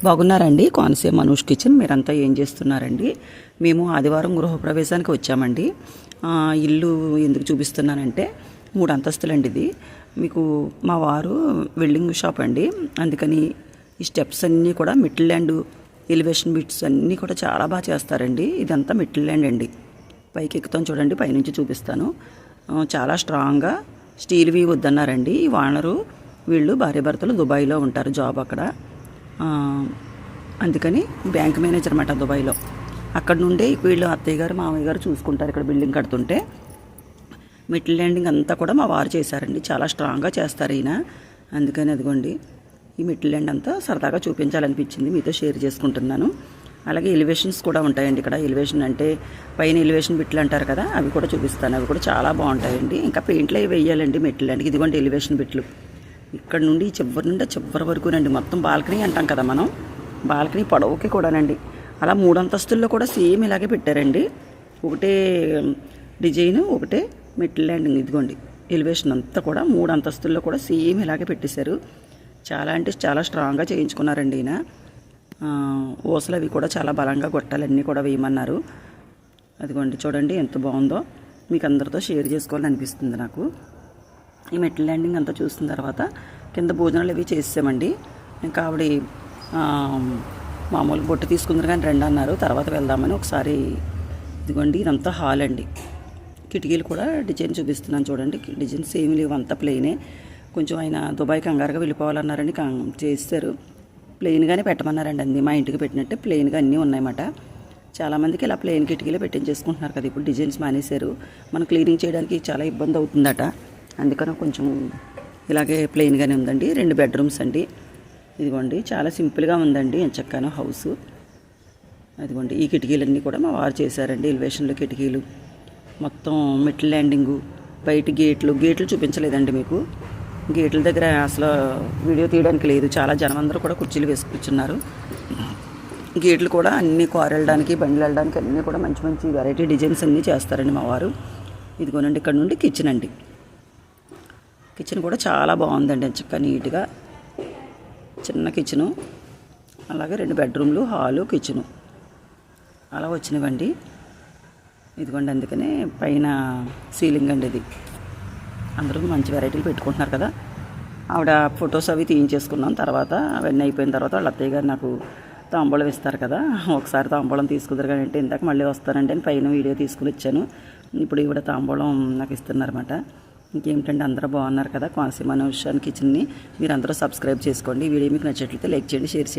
బాగున్నారండి. కోనసీమ మనూష్ కిచెన్. మీరంతా ఏం చేస్తున్నారండి? మేము ఆదివారం గృహప్రవేశానికి వచ్చామండి. ఇల్లు ఎందుకు చూపిస్తున్నానంటే 3 అంతస్తులండి ఇది. మీకు మా వారు వెల్డింగ్ షాప్ అండి, అందుకని ఈ స్టెప్స్ అన్నీ కూడా మిడిల్ ల్యాండ్ ఎలివేషన్ బిట్స్ అన్నీ కూడా చాలా బాగా చేస్తారండి. ఇదంతా మిడిల్ ల్యాండ్ అండి. పైకి ఎక్కుతాను చూడండి, పైనుంచి చూపిస్తాను. చాలా స్ట్రాంగ్గా స్టీల్వి వద్దన్నారండి. ఈ ఓనరు వీళ్ళు భార్యాభర్తలు దుబాయ్లో ఉంటారు, జాబ్ అక్కడ. అందుకని బ్యాంక్ మేనేజర్ అన్నమాట దుబాయ్లో. అక్కడ నుండే వీళ్ళు అత్తయ్య గారు మామయ్య గారు చూసుకుంటారు ఇక్కడ బిల్డింగ్ కడుతుంటే. మిడిల్ ల్యాండింగ్ అంతా కూడా మా వారు చేశారండి. చాలా స్ట్రాంగ్గా చేస్తారు ఈయన. అందుకని అదిగోండి ఈ మిడిల్ ల్యాండ్ అంతా సరదాగా చూపించాలనిపించింది, మీతో షేర్ చేసుకుంటున్నాను. అలాగే ఎలివేషన్స్ కూడా ఉంటాయండి ఇక్కడ. ఎలివేషన్ అంటే పైన ఎలివేషన్ బిట్లు అంటారు కదా, అవి కూడా చూపిస్తాను. అవి కూడా చాలా బాగుంటాయండి. ఇంకా పెయింట్లు అవి వేయాలండి మిడిల్ ల్యాండ్కి. ఇదిగోండి ఎలివేషన్ బిట్లు. ఇక్కడ నుండి చివరి నుండి చివరి వరకునండి. మొత్తం బాల్కనీ అంటాం కదా మనం, బాల్కనీ పొడవుకి కూడానండి. అలా 3 అంతస్తుల్లో కూడా సేమ్ ఇలాగే పెట్టారండి. ఒకటే డిజైన్, ఒకటే మిడిల్ ల్యాండింగ్. ఇదిగోండి ఎలివేషన్ అంతా కూడా 3 అంతస్తుల్లో కూడా సేమ్ ఇలాగే పెట్టేశారు. చాలా అంటే చాలా స్ట్రాంగ్గా చేయించుకున్నారండి ఈయన. ఓసలు అవి కూడా చాలా బలంగా గొట్టాలన్నీ కూడా వేయమన్నారు. అదిగోండి చూడండి ఎంత బాగుందో. మీకు అందరితో షేర్ చేసుకోవాలని అనిపిస్తుంది నాకు. ఈ మిడిల్ ల్యాండింగ్ అంతా చూసిన తర్వాత కింద భోజనాలు అవి చేసామండి. ఇంకా ఆవిడ మామూలు బొట్టు తీసుకుందరు కానీ రండి అన్నారు, తర్వాత వెళ్దామని. ఒకసారి ఇదిగోండి ఇదంతా హాల్ అండి. కిటికీలు కూడా డిజైన్ చూపిస్తున్నాను చూడండి. డిజైన్స్ ఏమి లేవు, అంతా ప్లెయినే. కొంచెం ఆయన దుబాయ్ కంగారుగా వెళ్ళిపోవాలన్నారండి, చేస్తారు. ప్లెయిన్గానే పెట్టమన్నారండి. అన్నీ మా ఇంటికి పెట్టినట్టే ప్లెయిన్గా అన్నీ ఉన్నాయన్నమాట. చాలామందికి ఇలా ప్లెయిన్ కిటికీలే పెట్టించేసుకుంటున్నారు కదా ఇప్పుడు, డిజైన్స్ మానేశారు. మనం క్లీనింగ్ చేయడానికి చాలా ఇబ్బంది అవుతుందట, అందుకని కొంచెం ఇలాగే ప్లెయిన్గానే ఉందండి. 2 బెడ్రూమ్స్ అండి. ఇదిగోండి చాలా సింపుల్గా ఉందండి ఎంచక్కాను హౌసు. అదిగోండి ఈ కిటికీలన్నీ కూడా మా వారు చేశారండి. ఎలివేషన్లో కిటికీలు మొత్తం మిడిల్ ల్యాండింగు. బయట గేట్లు చూపించలేదండి మీకు. గేట్ల దగ్గర అసలు వీడియో తీయడానికి లేదు. చాలా జనం అందరూ కూడా కుర్చీలు వేసి కూర్చున్నారు. గేట్లు కూడా అన్నీ కారు వెళ్ళడానికి, బండ్లు వెళ్ళడానికి అన్నీ కూడా మంచి మంచి వెరైటీ డిజైన్స్ అన్నీ చేస్తారండి మా వారు. ఇదిగోనండి ఇక్కడ నుండి కిచెన్ అండి. కిచెన్ కూడా చాలా బాగుందండి, చక్కగా నీట్గా చిన్న కిచెను. అలాగే 2 బెడ్రూమ్లు, హాలు, కిచెను అలా వచ్చినవండి. ఇదిగోండి అందుకనే పైన సీలింగ్ అండి ఇది. అందరూ మంచి వెరైటీలు పెట్టుకుంటున్నారు కదా. ఆవిడ ఫొటోస్ అవి తీయించేసుకున్నాం. తర్వాత అవన్నీ అయిపోయిన తర్వాత వాళ్ళ అత్తయ్య గారు నాకు తాంబూలం ఇస్తారు కదా, ఒకసారి తాంబూలం తీసుకుందరు కానీ అంటే ఇందాక మళ్ళీ వస్తారంటే నేను పైన వీడియో తీసుకుని వచ్చాను. ఇప్పుడు ఈవిడ తాంబూలం నాకు ఇస్తున్నారన్నమాట. ఇంకేమిటంటే అందరూ బాగున్నారు కదా. కోనసీమ మనూష్ కిచెన్ని మీరు అందరూ సబ్స్క్రైబ్ చేసుకోండి. ఈ వీడియో మీకు నచ్చినట్లయితే లైక్ చేయండి, షేర్ చేయండి.